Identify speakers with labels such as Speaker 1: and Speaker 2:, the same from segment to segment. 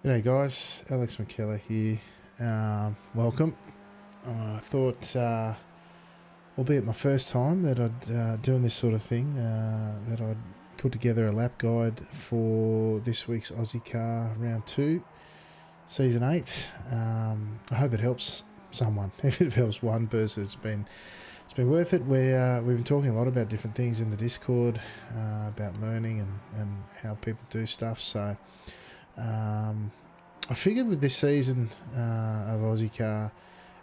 Speaker 1: G'day guys, Alex McKellar here. Welcome. I thought, albeit my first time that I'd doing this sort of thing, that I'd put together a lap guide for this week's Ozicar round 2, season 8. I hope it helps someone. If it helps one person, it's been worth it. We've been talking a lot about different things in the Discord, about learning and how people do stuff. So I figured with this season of Ozicar,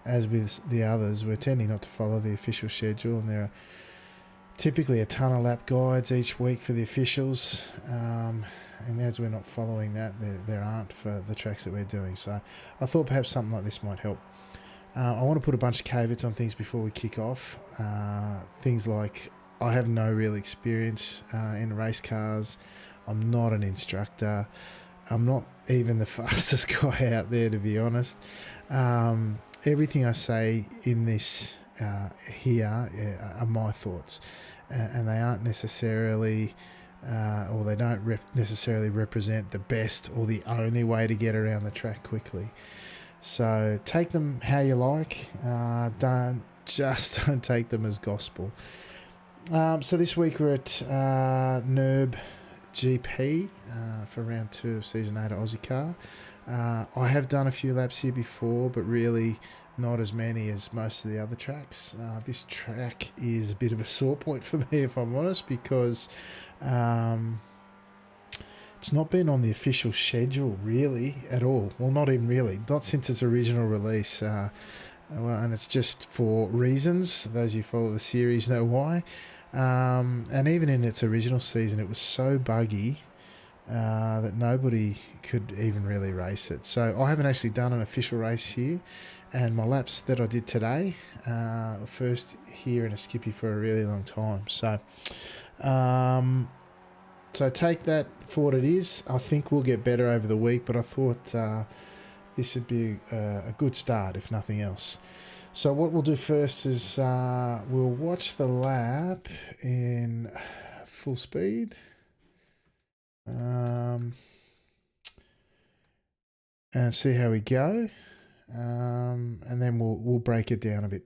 Speaker 1: as with the others, we're tending not to follow the official schedule, and there are typically a ton of lap guides each week for the officials, and as we're not following that, there aren't for the tracks that we're doing. So I thought perhaps something like this might help. I want to put a bunch of caveats on things before we kick off. Things like I have no real experience in race cars. I'm not an instructor. I'm not even the fastest guy out there, to be honest. Everything I say in this here are my thoughts, and they aren't necessarily, or they don't necessarily represent the best or the only way to get around the track quickly. So take them how you like. Don't take them as gospel. So this week we're at Nurb GP for round 2 of season 8 of Ozicar. I have done a few laps here before, but really not as many as most of the other tracks. This track is a bit of a sore point for me, if I'm honest, because it's not been on the official schedule really at all. Well, not even really, not since its original release. And it's just for reasons. Those who follow the series know why. And even in its original season, it was so buggy that nobody could even really race it. So I haven't actually done an official race here, and my laps that I did today were first here in a skippy for a really long time. So so take that for what it is. I think we'll get better over the week, but I thought this would be a good start, if nothing else. So what we'll do first is we'll watch the lap in full speed. And see how we go. And then we'll break it down a bit.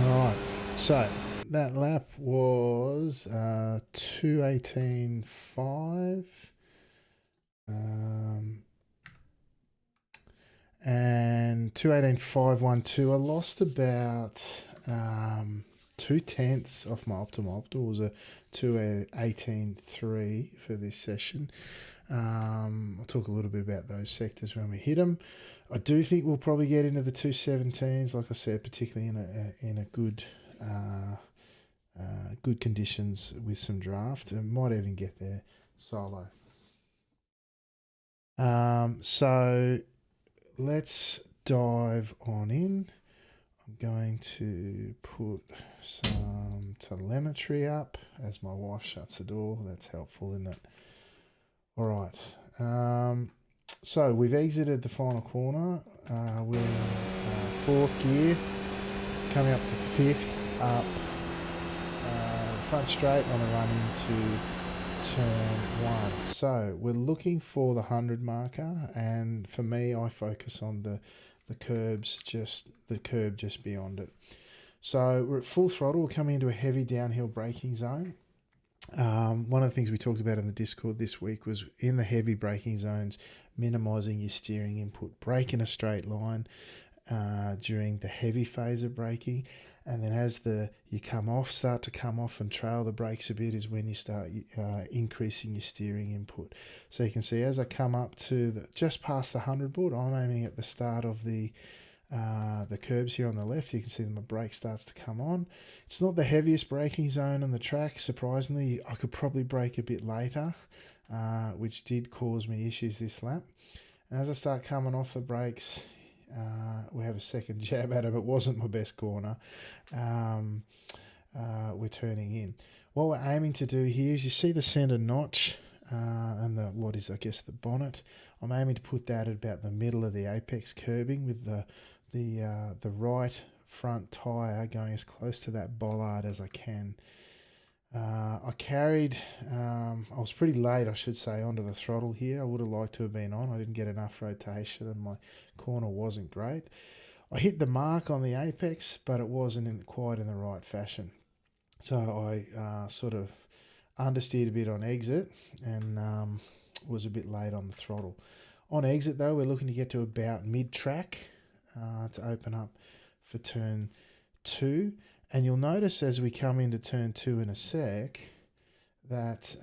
Speaker 1: Right, so that lap was 2:18.5. And 2:18.512. I lost about 2/10 off my optimal. Optimal was a 2:18.3 for this session. I'll talk a little bit about those sectors when we hit them. I do think we'll probably get into the 2:17s, like I said, particularly in a good good conditions with some draft, and might even get there solo. So let's dive on in. I'm going to put some telemetry up as my wife shuts the door. That's helpful, isn't it? All right. So we've exited the final corner. We're in fourth gear, coming up to fifth, up front straight on a run into turn one. So we're looking for the 100 marker, and for me, I focus on the curb just beyond it. So we're at full throttle. We're coming into a heavy downhill braking zone. One of the things we talked about in the Discord this week was in the heavy braking zones, minimizing your steering input, brake in a straight line during the heavy phase of braking, and then as you start to come off and trail the brakes a bit is when you start increasing your steering input. So you can see as I come up to just past the 100 board, I'm aiming at the start of the curbs here on the left. You can see that my brake starts to come on. It's not the heaviest braking zone on the track. Surprisingly, I could probably brake a bit later, which did cause me issues this lap. And as I start coming off the brakes, we have a second jab at him. It wasn't my best corner. We're turning in. What we're aiming to do here is you see the centre notch and the bonnet. I'm aiming to put that at about the middle of the apex curbing with the right front tyre going as close to that bollard as I can. I was pretty late, I should say, onto the throttle here. I would have liked to have been on. I didn't get enough rotation and my corner wasn't great. I hit the mark on the apex, but it wasn't quite in the right fashion. So I sort of understeered a bit on exit and was a bit late on the throttle. On exit, though, we're looking to get to about mid-track to open up for turn 2. And you'll notice as we come into turn 2 in a sec that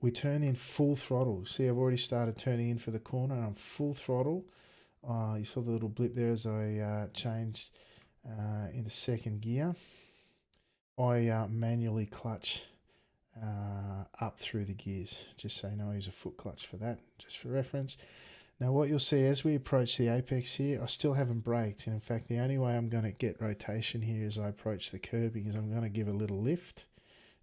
Speaker 1: we turn in full throttle. See, I've already started turning in for the corner and I'm full throttle. You saw the little blip there as I changed into second gear. I manually clutch up through the gears, just so you know I use a foot clutch for that, just for reference. Now what you'll see as we approach the apex here, I still haven't braked, and in fact the only way I'm going to get rotation here as I approach the curbing is I'm going to give a little lift.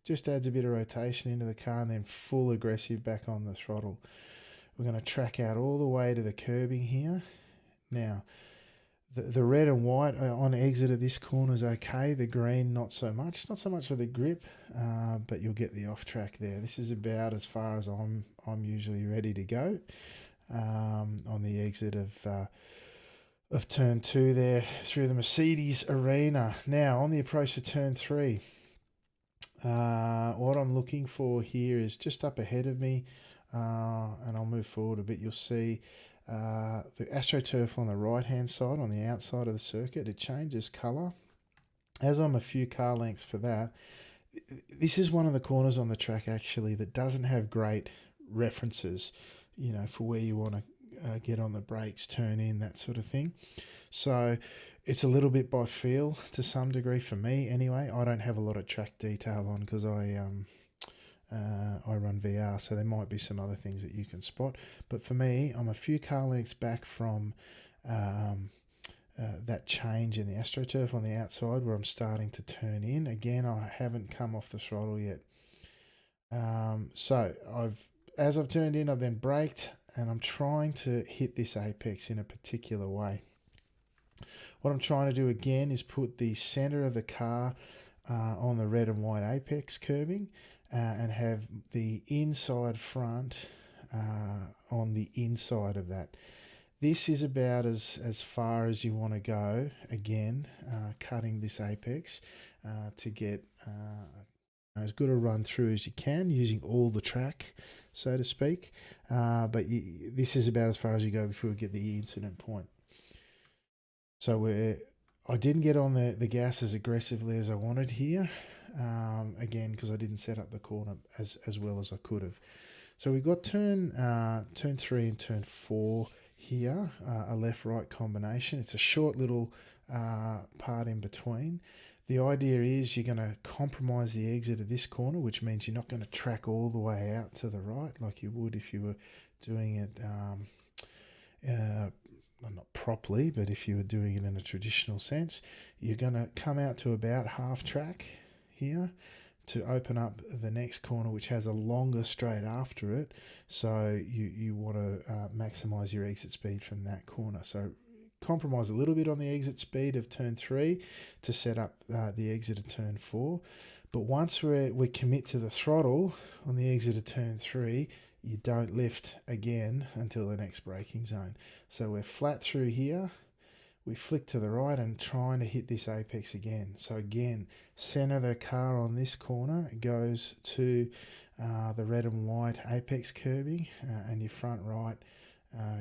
Speaker 1: Just adds a bit of rotation into the car and then full aggressive back on the throttle. We're going to track out all the way to the curbing here. Now the red and white on exit of this corner is okay. The green, not so much. Not so much for the grip, but you'll get the off track there. This is about as far as I'm usually ready to go on the exit of turn 2 there through the Mercedes arena. Now on the approach to turn 3, what I'm looking for here is just up ahead of me, and I'll move forward a bit. You'll see the AstroTurf on the right hand side, on the outside of the circuit. It changes colour. As I'm a few car lengths for that, this is one of the corners on the track actually that doesn't have great references, for where you want to get on the brakes, turn in, that sort of thing. So it's a little bit by feel to some degree for me anyway. I don't have a lot of track detail on because I run VR, so there might be some other things that you can spot. But for me, I'm a few car lengths back from that change in the AstroTurf on the outside where I'm starting to turn in. Again, I haven't come off the throttle yet. So as I've turned in, I've then braked, and I'm trying to hit this apex in a particular way. What I'm trying to do again is put the center of the car on the red and white apex curbing, and have the inside front on the inside of that. This is about as far as you want to go, again, cutting this apex to get as good a run through as you can, using all the track, so to speak. But this is about as far as you go before we get the incident point. So I didn't get on the gas as aggressively as I wanted here, again, because I didn't set up the corner as well as I could have. So we've got turn 3 and turn 4 here, a left-right combination. It's a short little part in between. The idea is you're going to compromise the exit of this corner, which means you're not going to track all the way out to the right like you would if you were doing it, not properly, but if you were doing it in a traditional sense. You're going to come out to about half track here to open up the next corner, which has a longer straight after it. So you want to maximize your exit speed from that corner. So compromise a little bit on the exit speed of turn 3 to set up the exit of turn 4. But once we commit to the throttle on the exit of turn 3, you don't lift again until the next braking zone. So we're flat through here. We flick to the right and trying to hit this apex again. So again, center the car on this corner. It goes to the red and white apex curbing, and your front right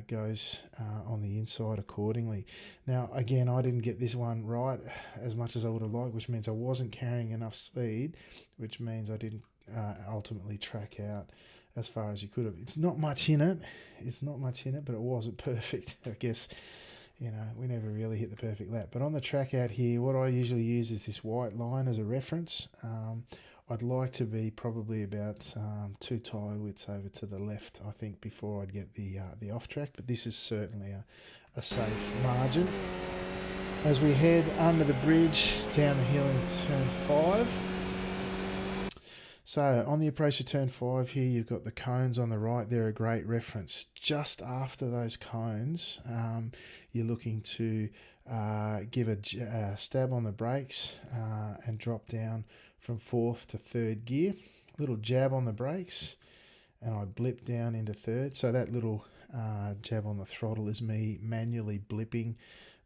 Speaker 1: goes on the inside accordingly. Now, again, I didn't get this one right as much as I would have liked, which means I wasn't carrying enough speed, which means I didn't ultimately track out as far as you could have. It's not much in it. But it wasn't perfect, I guess. We never really hit the perfect lap. But on the track out here, what I usually use is this white line as a reference. I'd like to be probably about 2 tyre widths over to the left, I think, before I'd get the off track. But this is certainly a safe margin. As we head under the bridge, down the hill in turn 5. So on the approach to turn 5 here, you've got the cones on the right. They're a great reference. Just after those cones, you're looking to give a stab on the brakes and drop down from 4th to 3rd gear. Little jab on the brakes, and I blip down into 3rd. So that little jab on the throttle is me manually blipping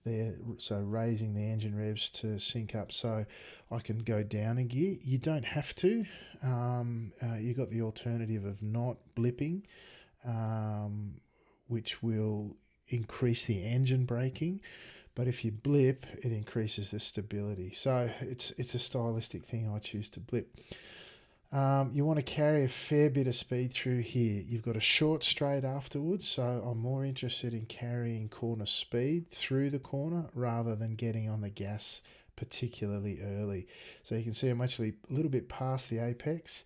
Speaker 1: there, so raising the engine revs to sync up so I can go down a gear. You don't have to. You've got the alternative of not blipping, which will increase the engine braking. But if you blip, it increases the stability. So it's a stylistic thing. I choose to blip. You want to carry a fair bit of speed through here. You've got a short straight afterwards, so I'm more interested in carrying corner speed through the corner rather than getting on the gas particularly early. So you can see I'm actually a little bit past the apex,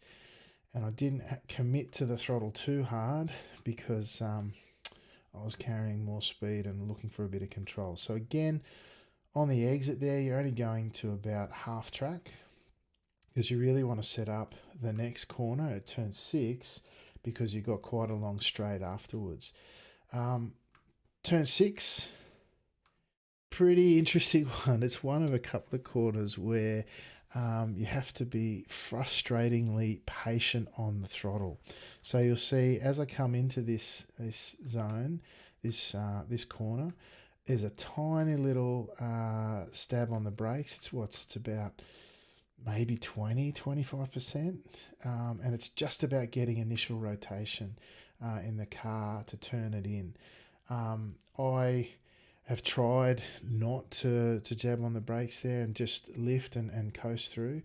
Speaker 1: and I didn't commit to the throttle too hard because I was carrying more speed and looking for a bit of control. So again, on the exit there, you're only going to about half track, because you really want to set up the next corner at turn 6 because you've got quite a long straight afterwards. Turn 6, pretty interesting one. It's one of a couple of corners where you have to be frustratingly patient on the throttle. So you'll see as I come into this zone, this corner, there's a tiny little stab on the brakes. It's about maybe 20-25%, and it's just about getting initial rotation in the car to turn it in. I have tried not to jab on the brakes there and just lift and coast through.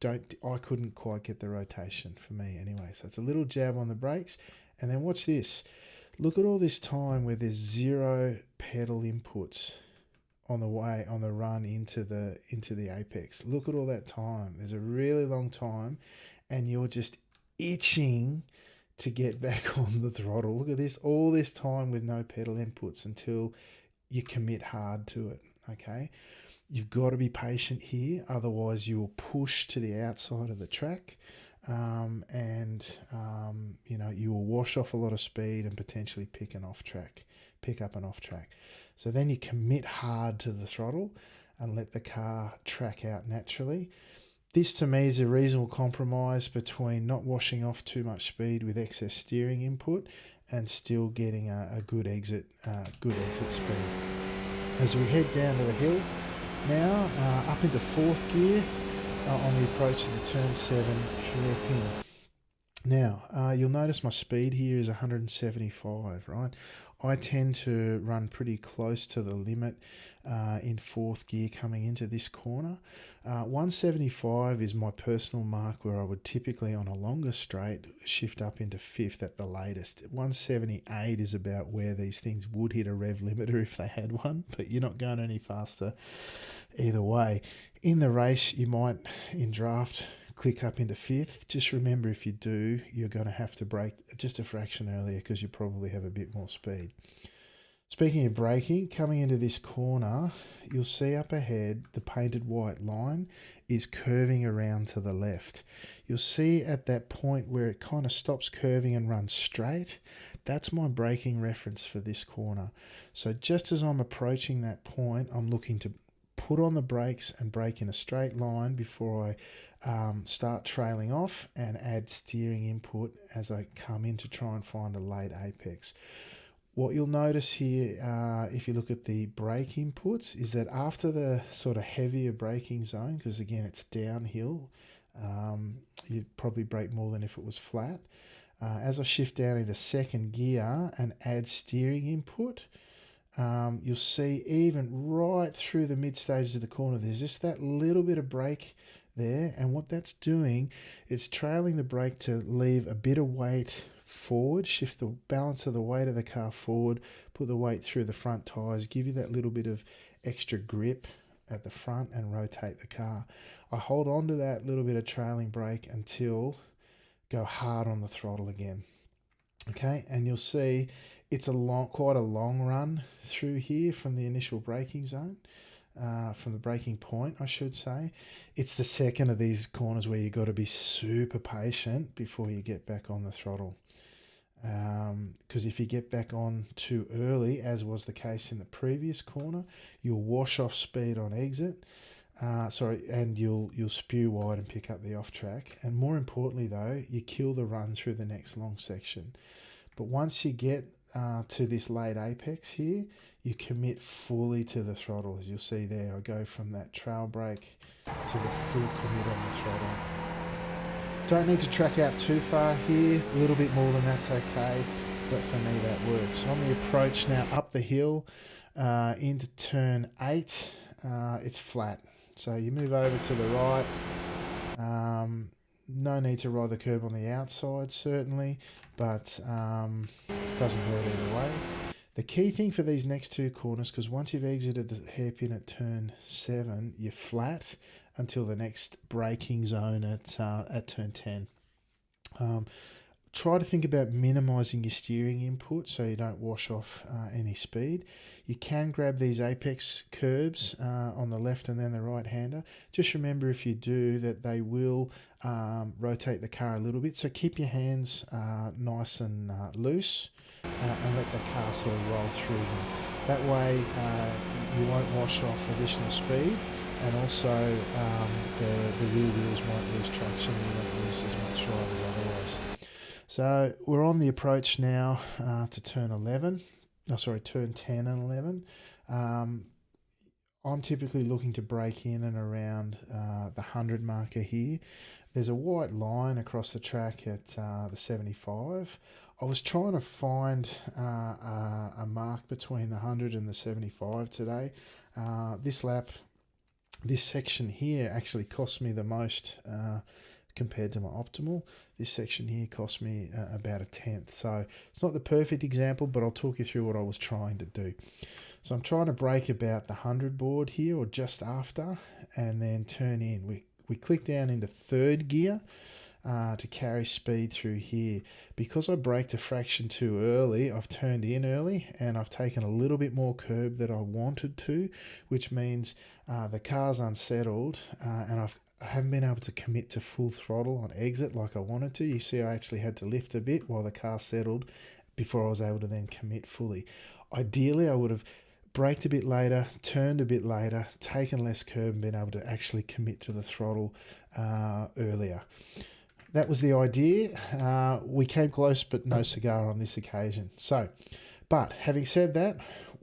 Speaker 1: I couldn't quite get the rotation for me anyway. So it's a little jab on the brakes, and then watch this. Look at all this time where there's 0 pedal inputs on the run into the apex. Look at all that time. There's a really long time, and you're just itching to get back on the throttle. Look at this, all this time with no pedal inputs until you commit hard to it. Okay, you've got to be patient here, otherwise you will push to the outside of the track, and you will wash off a lot of speed and potentially pick up an off track. So then you commit hard to the throttle and let the car track out naturally. This to me is a reasonable compromise between not washing off too much speed with excess steering input and still getting a good exit speed. As we head down to the hill now, up into fourth gear on the approach to the turn 7 hairpin. Now, you'll notice my speed here is 175, right? I tend to run pretty close to the limit in fourth gear coming into this corner. 175 is my personal mark where I would typically on a longer straight shift up into fifth at the latest. 178 is about where these things would hit a rev limiter if they had one, but you're not going any faster either way. In the race, you might, in draft, click up into fifth. Just remember, if you do, you're going to have to brake just a fraction earlier because you probably have a bit more speed. Speaking of braking, coming into this corner, you'll see up ahead the painted white line is curving around to the left. You'll see at that point where it kind of stops curving and runs straight. That's my braking reference for this corner. So just as I'm approaching that point, I'm looking to put on the brakes and brake in a straight line before I start trailing off and add steering input as I come in to try and find a late apex. What you'll notice here, if you look at the brake inputs, is that after the sort of heavier braking zone, because again it's downhill, you'd probably brake more than if it was flat. As I shift down into second gear and add steering input, you'll see even right through the mid stages of the corner, there's just that little bit of brake there, and what that's doing, it's trailing the brake to leave a bit of weight forward, shift the balance of the weight of the car forward, put the weight through the front tyres, give you that little bit of extra grip at the front and rotate the car. I hold on to that little bit of trailing brake until go hard on the throttle again. Okay, and you'll see it's quite a long run through here from the initial braking zone, from the braking point, I should say. It's the second of these corners where you've got to be super patient before you get back on the throttle. Because if you get back on too early, as was the case in the previous corner, you'll wash off speed on exit. And you'll spew wide and pick up the off track. And more importantly, though, you kill the run through the next long section. But once you get to this late apex here, you commit fully to the throttle. As you'll see there, I go from that trail brake to the full commit on the throttle. Don't need to track out too far here. A little bit more than that's okay, but for me that works. On the approach now up the hill into turn 8, it's flat. So you move over to the right. No need to ride the curb on the outside, certainly, but doesn't hurt either way. The key thing for these next two corners, because once you've exited the hairpin at turn 7, you're flat until the next braking zone at turn 10. Try to think about minimising your steering input so you don't wash off any speed. You can grab these apex curbs on the left and then the right hander. Just remember, if you do, that they will rotate the car a little bit. So keep your hands nice and loose and let the car sort of roll through them. That way you won't wash off additional speed, and also the rear wheels won't lose traction. You won't lose as much drive as otherwise. So we're on the approach now to turn 10 and 11. I'm typically looking to break in and around the 100 marker here. There's a white line across the track at the 75. I was trying to find a mark between the 100 and the 75 today. This lap, this section here actually cost me the most compared to my optimal. This section here cost me about a tenth. So it's not the perfect example, but I'll talk you through what I was trying to do. So I'm trying to brake about the 100 board here, or just after, and then turn in. We click down into third gear to carry speed through here. Because I braked a fraction too early, I've turned in early and I've taken a little bit more curb than I wanted to, which means the car's unsettled and I haven't been able to commit to full throttle on exit like I wanted to. You see, I actually had to lift a bit while the car settled before I was able to then commit fully. Ideally, I would have braked a bit later, turned a bit later, taken less curb, and been able to actually commit to the throttle earlier. That was the idea. We came close, but no cigar on this occasion. But having said that,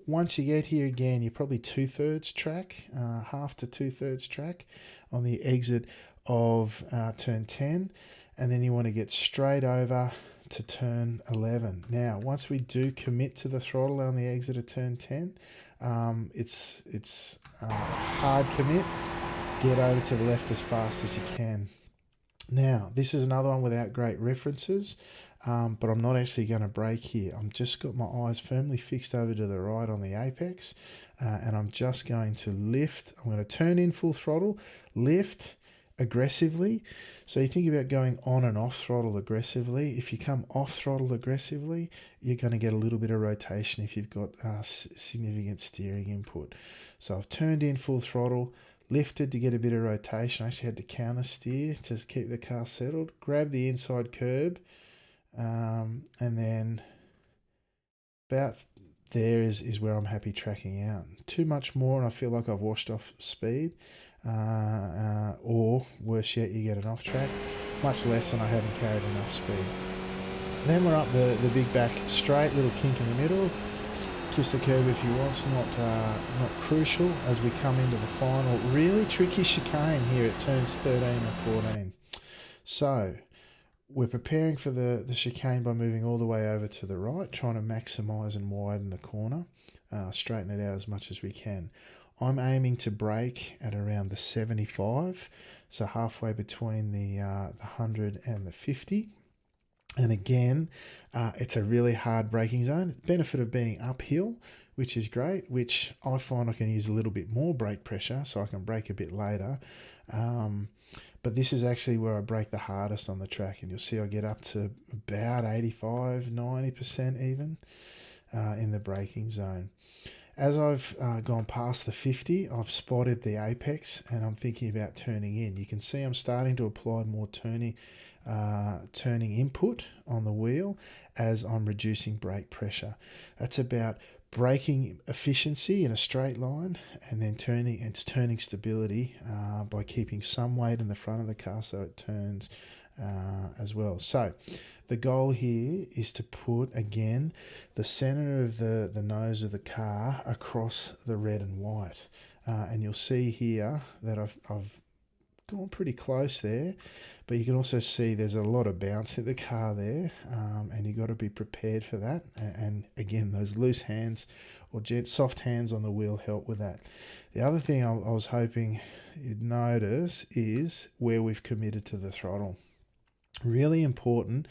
Speaker 1: once you get here again, you're probably 2/3 track, half to 2/3 track on the exit of turn 10. And then you want to get straight over to turn 11. Now, once we do commit to the throttle on the exit of turn 10, it's a hard commit. Get over to the left as fast as you can. Now, this is another one without great references, but I'm not actually going to brake here. I'm just got my eyes firmly fixed over to the right on the apex, and I'm just going to lift. I'm going to turn in full throttle, lift aggressively. So you think about going on and off throttle aggressively. If you come off throttle aggressively, you're going to get a little bit of rotation if you've got significant steering input. So I've turned in full throttle, lifted to get a bit of rotation. I actually had to counter steer to keep the car settled. Grab the inside curb, and then about there is where I'm happy tracking out. Too much more and I feel like I've washed off speed, or worse yet, you get an off track. Much less and I haven't carried enough speed. Then we're up the big back straight, little kink in the middle. Kiss the curb if you want, not crucial as we come into the final really tricky chicane here at turns 13 and 14. So we're preparing for the chicane by moving all the way over to the right, trying to maximise and widen the corner, straighten it out as much as we can. I'm aiming to brake at around the 75, so halfway between the 100 and the 50. And again, it's a really hard braking zone. Benefit of being uphill, which is great, which I find I can use a little bit more brake pressure so I can brake a bit later. But this is actually where I brake the hardest on the track, and you'll see I get up to about 85, 90% even in the braking zone. As I've gone past the 50, I've spotted the apex and I'm thinking about turning in. You can see I'm starting to apply more turning input on the wheel as I'm reducing brake pressure. That's about braking efficiency in a straight line and then turning stability by keeping some weight in the front of the car so it turns as well. So the goal here is to put, again, the center of the nose of the car across the red and white. And you'll see here that I've gone pretty close there, but you can also see there's a lot of bounce in the car there, and you've got to be prepared for that. And again, those loose hands or soft hands on the wheel help with that. The other thing I was hoping you'd notice is where we've committed to the throttle. Really important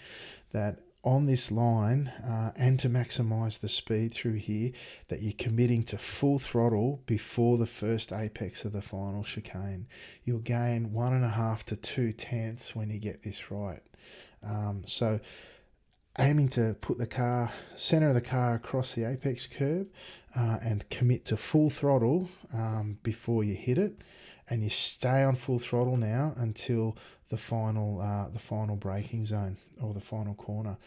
Speaker 1: that on this line, and to maximize the speed through here, that you're committing to full throttle before the first apex of the final chicane. You'll gain 1.5 to 2 tenths when you get this right. So aiming to put the center of the car across the apex curb and commit to full throttle before you hit it, and you stay on full throttle now until the final braking zone or the final corner.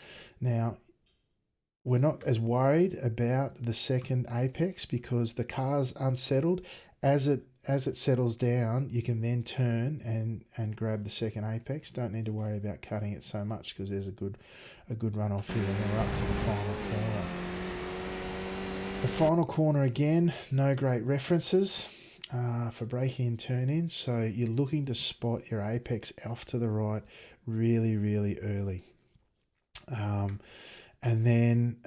Speaker 1: Now, we're not as worried about the second apex because the car's unsettled. As it settles down, you can then turn and grab the second apex. Don't need to worry about cutting it so much because there's a good run off here, and then we're up to the final corner. The final corner again, no great references for braking and turn in, so you're looking to spot your apex off to the right really, really early. And then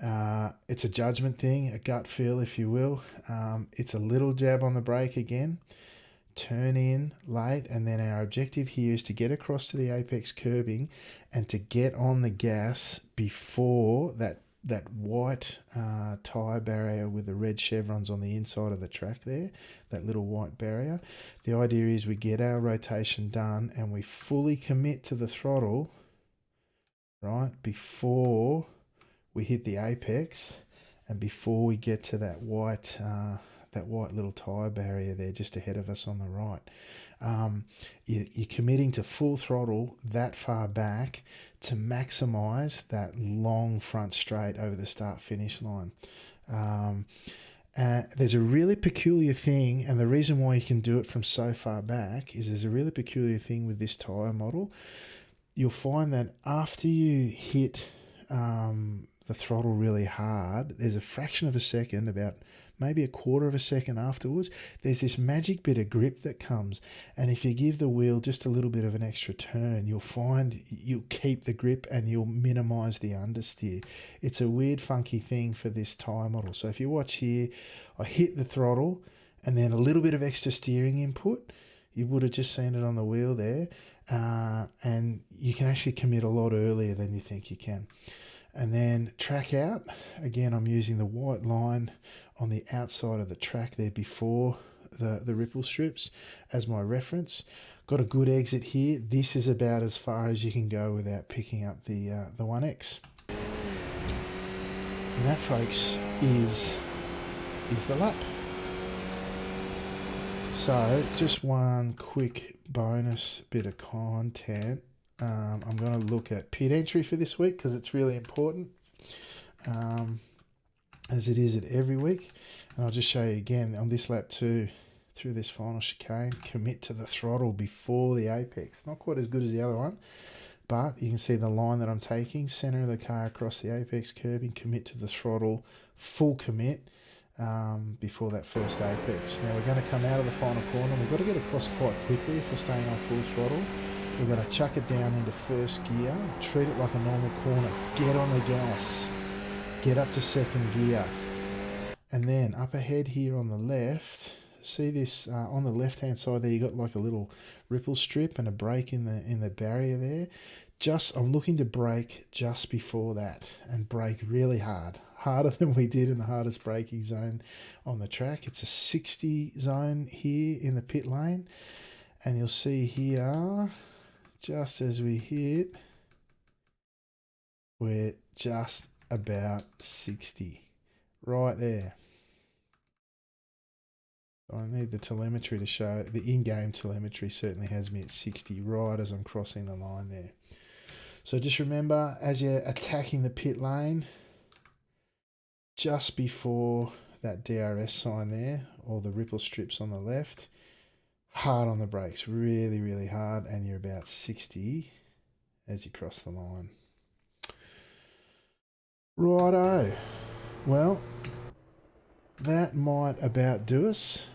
Speaker 1: it's a judgment thing, a gut feel if you will. It's a little jab on the brake again, turn in late, and then our objective here is to get across to the apex curbing and to get on the gas before that white tyre barrier with the red chevrons on the inside of the track there, that little white barrier. The idea is we get our rotation done and we fully commit to the throttle, right, before we hit the apex and before we get to that white little tyre barrier there just ahead of us on the right. You're committing to full throttle that far back to maximise that long front straight over the start-finish line. There's a really peculiar thing, and the reason why you can do it from so far back is there's a really peculiar thing with this tyre model. You'll find that after you hit the throttle really hard, there's a fraction of a second, about maybe a quarter of a second afterwards, there's this magic bit of grip that comes. And if you give the wheel just a little bit of an extra turn, you'll find you'll keep the grip and you'll minimize the understeer. It's a weird, funky thing for this tyre model. So if you watch here, I hit the throttle and then a little bit of extra steering input. You would have just seen it on the wheel there. And you can actually commit a lot earlier than you think you can. And then track out, again, I'm using the white line on the outside of the track there before the ripple strips as my reference. Got a good exit here. This is about as far as you can go without picking up the 1X. And that, folks, is the lap. So just one quick bonus bit of content. I'm going to look at pit entry for this week because it's really important, as it is at every week. And I'll just show you again on this lap 2 through this final chicane, commit to the throttle before the apex. Not quite as good as the other one, but you can see the line that I'm taking, center of the car across the apex curbing, commit to the throttle, full commit before that first apex. Now we're going to come out of the final corner. We've got to get across quite quickly if we're staying on full throttle. We're going to chuck it down into first gear, treat it like a normal corner, get on the gas, get up to second gear, and then up ahead here on the left, see this on the left hand side there, you got like a little ripple strip and a break in the barrier there. I'm looking to brake just before that and brake really hard, harder than we did in the hardest braking zone on the track. It's a 60 zone here in the pit lane, and you'll see here, just as we hit, we're just about 60, right there. I need the telemetry to show, the in-game telemetry certainly has me at 60 right as I'm crossing the line there. So just remember, as you're attacking the pit lane, just before that DRS sign there, or the ripple strips on the left, hard on the brakes, really, really hard, and you're about 60 as you cross the line. Righto. Well, that might about do us.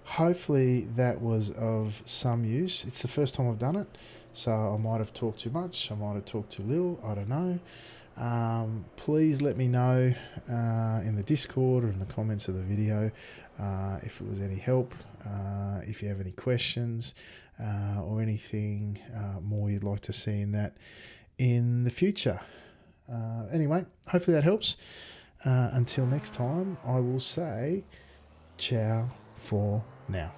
Speaker 1: Hopefully that was of some use. It's the first time I've done it, so I might have talked too much, I might have talked too little, I don't know. Please let me know in the Discord or in the comments of the video if it was any help, if you have any questions or anything more you'd like to see in that in the future. Anyway, hopefully that helps. Until next time, I will say ciao for now.